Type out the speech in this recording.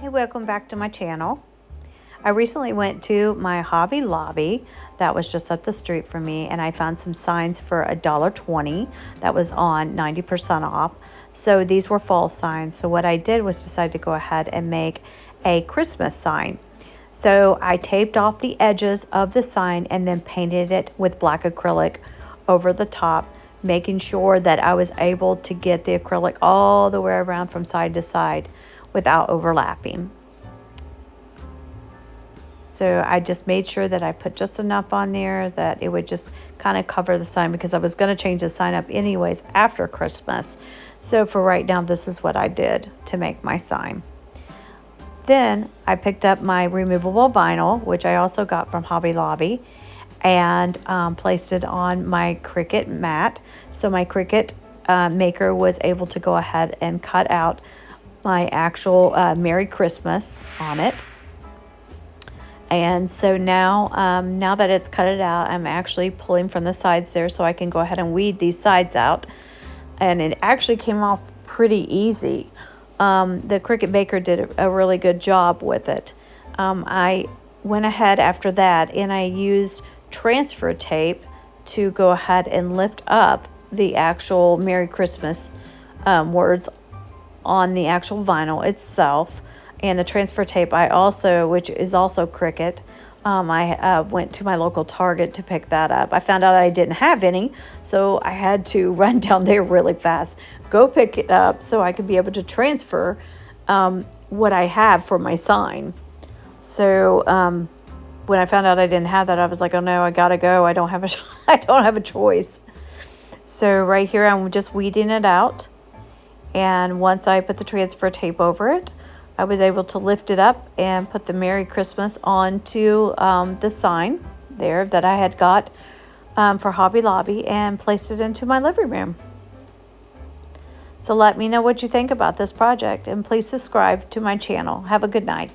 Hey, welcome back to my channel. I recently went to my Hobby Lobby that was just up the street from me, and I found some signs for $1.20 that was on 90% off. So these were fall signs. So what I did was decide to go ahead and make a Christmas sign. So I taped off the edges of the sign and then painted it with black acrylic over the top, making sure that I was able to get the acrylic all the way around from side to side without overlapping. So I just made sure that I put just enough on there that it would just kind of cover the sign, because I was going to change the sign up anyways after Christmas. So for right now, this is what I did to make my sign. Then I picked up my removable vinyl, which I also got from Hobby Lobby, and placed it on my Cricut mat. So my Cricut maker was able to go ahead and cut out my actual Merry Christmas on it. And so now, now that it's cut it out, I'm actually pulling from the sides there so I can go ahead and weed these sides out. And it actually came off pretty easy. The Cricut maker did a really good job with it. I went ahead after that and I used transfer tape to go ahead and lift up the actual Merry Christmas words on the actual vinyl itself. And the transfer tape I also, which is also Cricut, I went to my local Target to pick that up. I found out I didn't have any, so I had to run down there really fast, go pick it up so I could be able to transfer what I have for my sign. So when I found out I didn't have that, I was like, oh no, I gotta go. I don't have a choice. So right here, I'm just weeding it out. And once I put the transfer tape over it, I was able to lift it up and put the Merry Christmas onto the sign there that I had got for Hobby Lobby, and placed it into my living room. So let me know what you think about this project, and please subscribe to my channel. Have a good night.